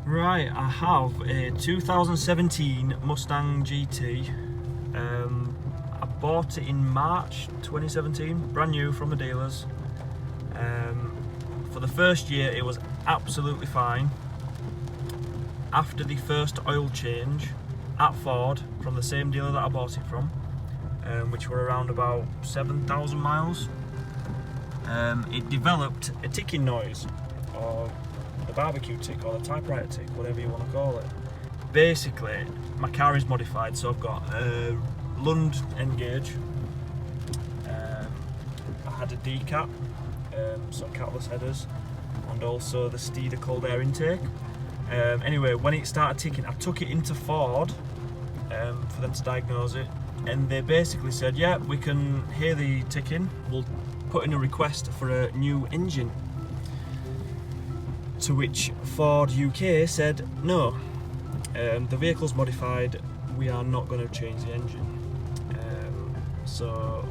Right, I have a 2017 Mustang GT. I bought it in March 2017, brand new from the dealers. For the first year it was absolutely fine. After the first oil change at Ford from the same dealer that I bought it from, which were around about 7,000 miles, it developed a ticking noise, or the barbecue tick, or the typewriter tick, whatever you want to call it. Basically, my car is modified, so I've got a Lund N-gauge. I had a D-cap, so capless headers, and also the Steeder cold air intake. Anyway, when it started ticking, I took it into Ford for them to diagnose it, and they basically said, yeah, we can hear the ticking, we'll put in a request for a new engine. To which Ford UK said, no, the vehicle's modified, we are not going to change the engine. So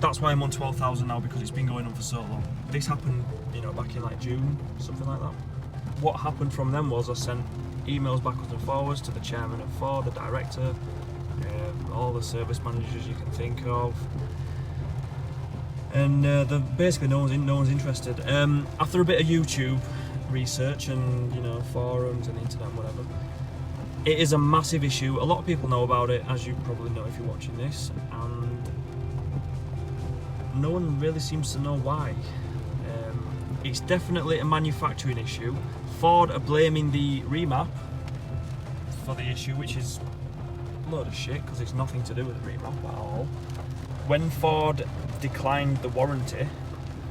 that's why I'm on 12,000 now, because it's been going on for so long. This happened, back in like June, something like that. What happened from them was I sent emails backwards and forwards to the chairman of Ford, the director, all the service managers you can think of, and basically no one's interested. After a bit of YouTube research and forums and internet and whatever, it is a massive issue. A lot of people know about it, as you probably know if you're watching this, and no one really seems to know why. It's definitely a manufacturing issue. Ford are blaming the remap for the issue, which is a load of shit, because it's nothing to do with the remap at all. When Ford declined the warranty,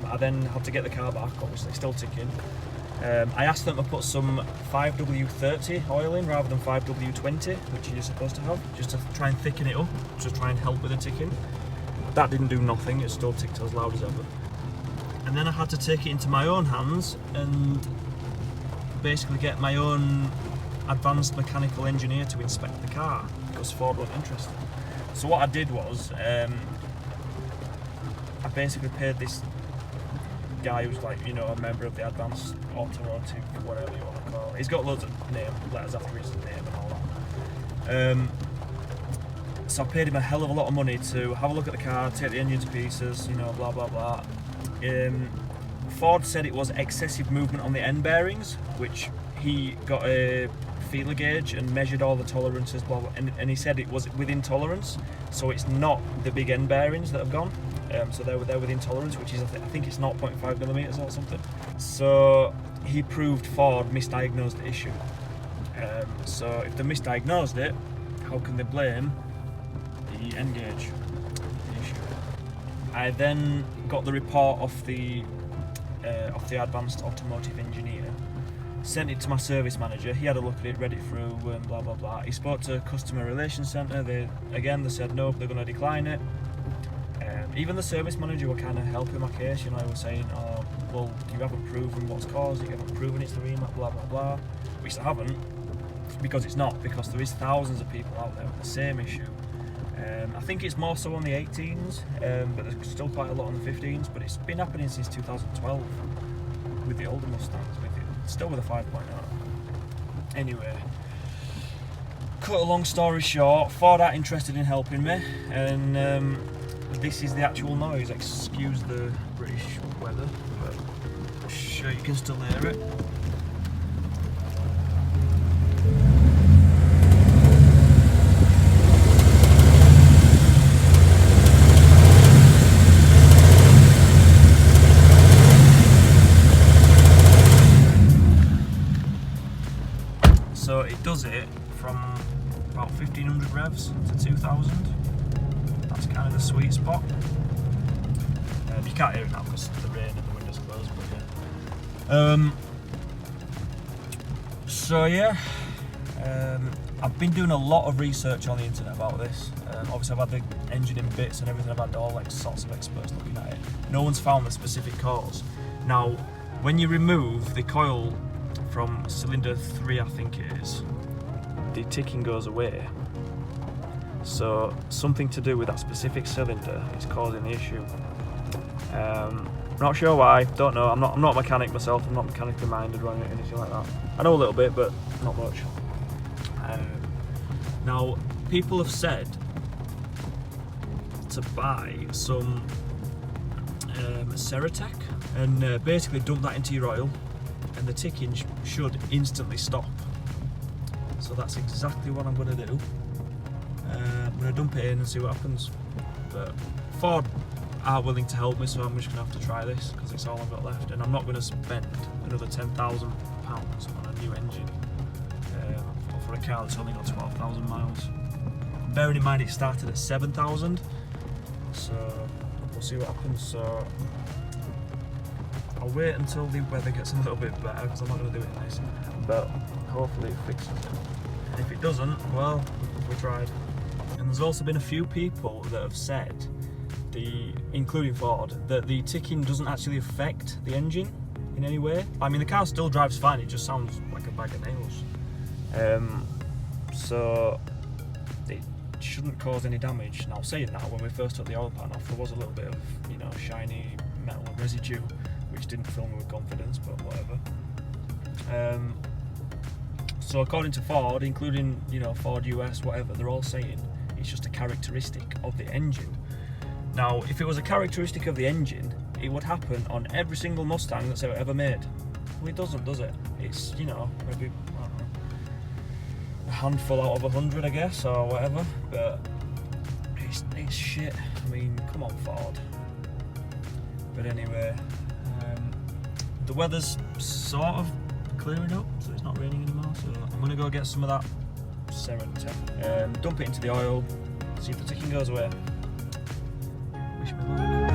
I then had to get the car back, obviously still ticking. I asked them to put some 5W30 oil in rather than 5W20, which you're supposed to have, just to try and thicken it up, to try and help with the ticking. That didn't do nothing, it still ticked as loud as ever. And then I had to take it into my own hands and basically get my own advanced mechanical engineer to inspect the car, because Ford wasn't interested. So what I did was, I basically paid this guy who's like, a member of the advanced automotive, whatever you want to call it. He's got loads of letters after his name and all that. So I paid him a hell of a lot of money to have a look at the car, take the engine to pieces, blah blah blah. Ford said it was excessive movement on the end bearings, which he got a feeler gauge and measured all the tolerances, blah, blah, and he said it was within tolerance, so it's not the big end bearings that have gone, so they're within tolerance, which is, I think it's 0.5 millimeters or something. So he proved Ford misdiagnosed the issue. So if they misdiagnosed it, how can they blame the end gauge issue? I then got the report off the advanced automotive engineer, sent it to my service manager. He had a look at it, read it through, and blah blah blah. He spoke to customer relations centre. They said no, they're going to decline it. Even the service manager were kind of helping my case. He was saying, oh well, you haven't proven what's caused it, you haven't proven it's the remap, blah blah blah, which I haven't, because it's not, because there is thousands of people out there with the same issue. I think it's more so on the 18s, but there's still quite a lot on the 15s, but it's been happening since 2012 with the older Mustangs, still with a 5.0. Anyway, cut a long story short, Ford aren't interested in helping me, and this is the actual noise. Excuse the British weather, but I'm sure you can still hear it. So it does it from about 1500 revs to 2000. That's kind of the sweet spot. You can't hear it now because of the rain and the windows closed, but yeah. So yeah, I've been doing a lot of research on the internet about this. Obviously I've had the engine in bits and everything. I've had all sorts of experts looking at it. No one's found the specific cause. Now, when you remove the coil from cylinder 3, I think it is, the ticking goes away. So something to do with that specific cylinder is causing the issue. Not sure why, don't know. I'm not a mechanic myself, I'm not mechanically minded or anything like that. I know a little bit, but not much. Now, people have said to buy some Ceratec and basically dump that into your oil, and the ticking should instantly stop. So that's exactly what I'm going to do. I'm going to dump it in and see what happens. But Ford aren't willing to help me, so I'm just going to have to try this because it's all I've got left, and I'm not going to spend another £10,000 on a new engine for a car that's only got 12,000 miles. Bearing in mind it started at 7,000, so we'll see what happens. So I'll wait until the weather gets a little bit better because I'm not going to do it nice, but hopefully it fixes it. And if it doesn't, well, we tried. And there's also been a few people that have said, including Ford, that the ticking doesn't actually affect the engine in any way. I mean, the car still drives fine, it just sounds like a bag of nails. So it shouldn't cause any damage. Now, saying that, when we first took the oil pan off, there was a little bit of, you know, shiny metal residue, which didn't fill me with confidence, but whatever. So according to Ford, including, you know, Ford US, whatever, they're all saying it's just a characteristic of the engine. Now, if it was a characteristic of the engine, it would happen on every single Mustang that's ever made. Well, it doesn't, does it? It's, you know, maybe, I don't know, a handful out of 100, I guess, or whatever, but it's shit. I mean, come on, Ford. But anyway, the weather's sort of clearing up, so it's not raining anymore, so I'm going to go get some of that Ceratec, dump it into the oil, see if the ticking goes away. Wish me luck.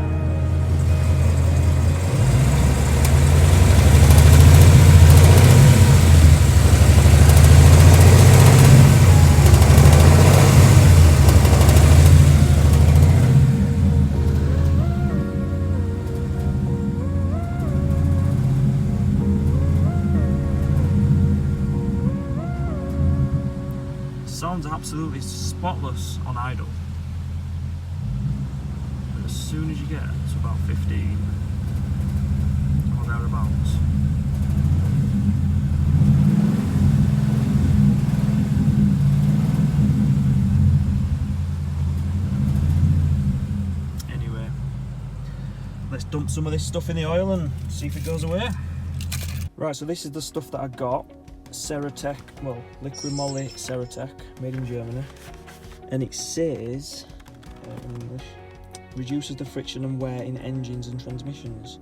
Sounds absolutely spotless on idle. But as soon as you get to about 15 or thereabouts, anyway, let's dump some of this stuff in the oil and see if it goes away. Right, so this is the stuff that I got. Ceratec, well, liqui moly Ceratec, made in Germany, and it says in English, reduces the friction and wear in engines and transmissions,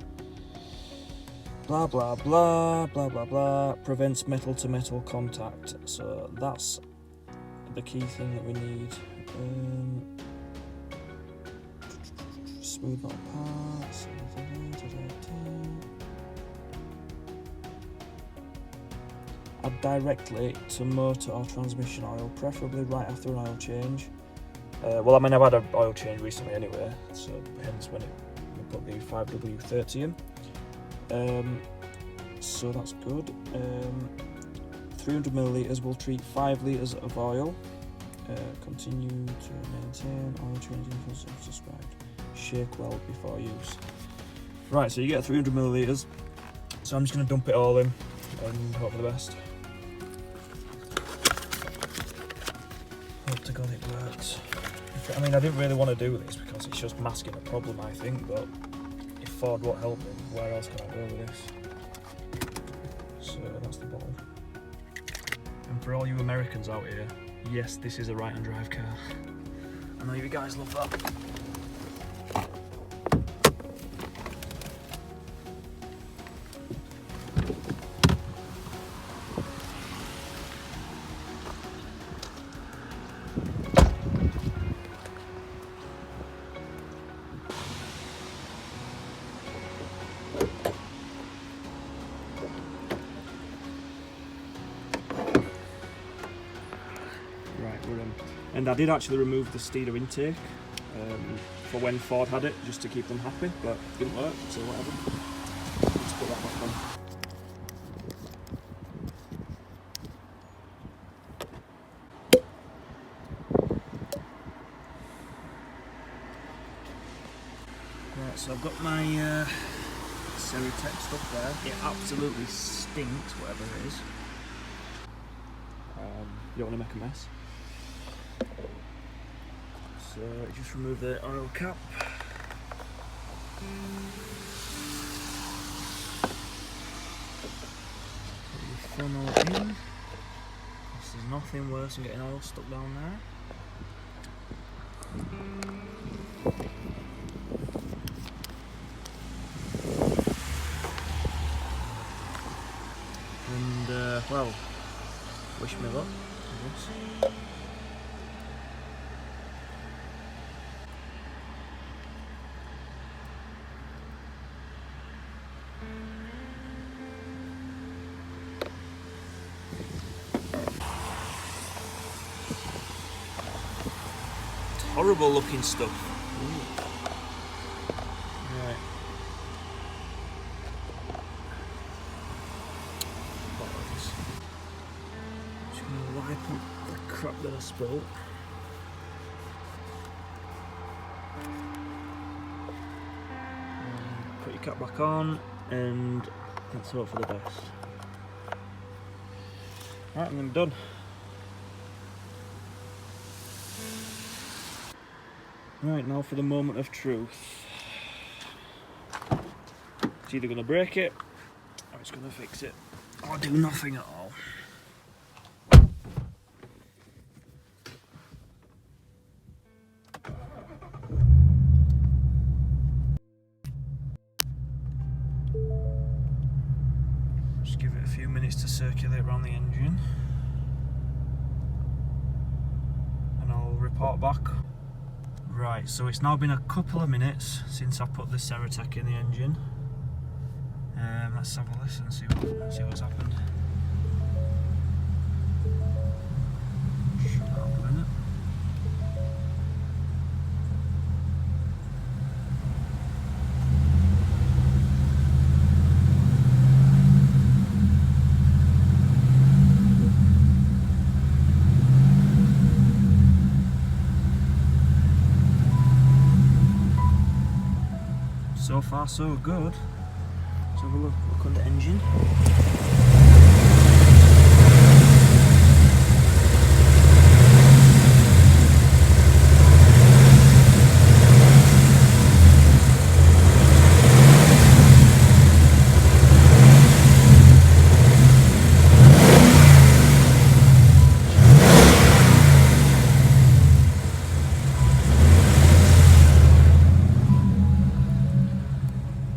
blah blah blah blah blah blah, prevents metal to metal contact. So that's the key thing that we need. Smooth metal parts. Add directly to motor or transmission oil, preferably right after an oil change. Well, I mean, I've had an oil change recently anyway, so hence when we put the 5W30 in. So that's good. 300 millilitres will treat 5 litres of oil. Continue to maintain oil changing as described. Shake well before use. Right, so you get 300 millilitres. So I'm just going to dump it all in and hope for the best. Hope to God it works. I mean, I didn't really want to do this because it's just masking a problem, I think, but if Ford won't help me, where else can I go with this? So that's the bottle. And for all you Americans out here, yes, this is a right-hand drive car. I know you guys love that. And I did actually remove the steer intake for when Ford had it, just to keep them happy, but it didn't work, so whatever. Let's put that back on. Right, so I've got my Ceratec stuff there. It absolutely stinks, whatever it is. You don't want to make a mess. So just remove the oil cap. Put your funnel in. This is nothing worse than getting oil stuck down there. And well, wish me luck, I guess. Horrible looking stuff. Ooh. Right. Just gonna wipe up the crap that I spilled. Put your cap back on, and let's hope for the best. Right, and I'm done. Right, now for the moment of truth. It's either going to break it, or it's going to fix it, or do nothing at all. Just give it a few minutes to circulate around the engine, and I'll report back. Right, so it's now been a couple of minutes since I put the Ceratec in the engine. Let's have a listen and see what's happened. Shut up a minute. So far so good. Let's have a look on the engine.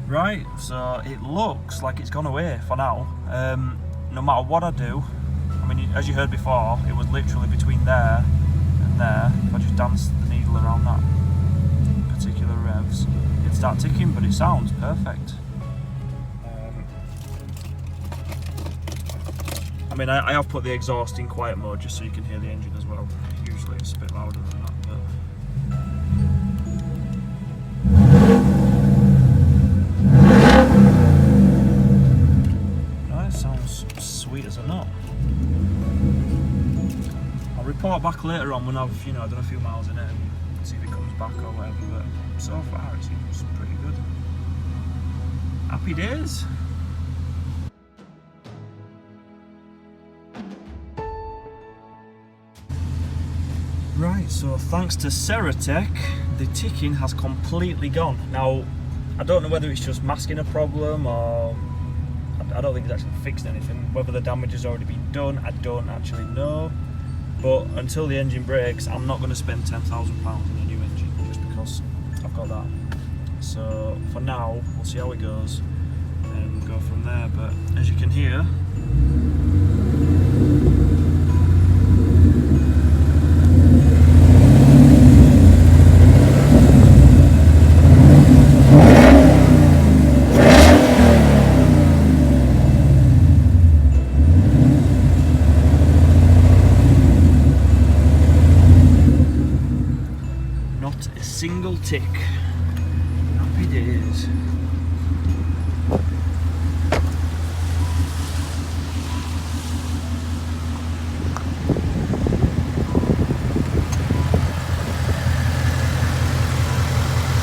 Right, so it looks like it's gone away for now. No matter what I do, I mean, as you heard before, it was literally between there and there. If I just dance the needle around that particular revs, it'd start ticking, but it sounds perfect. I mean, I have put the exhaust in quiet mode just so you can hear the engine as well. Usually it's a bit louder than that, but... sweet as a nut. I'll report back later on when I've, done a few miles in it and see if it comes back or whatever, but so far it seems pretty good. Happy days! Right, so thanks to Ceratec, the ticking has completely gone. Now, I don't know whether it's just masking a problem or I don't think it's actually fixed anything. Whether the damage has already been done, I don't actually know. But until the engine breaks, I'm not going to spend £10,000 on a new engine just because I've got that. So for now, we'll see how it goes and go from there. But as you can hear, single tick. Happy days.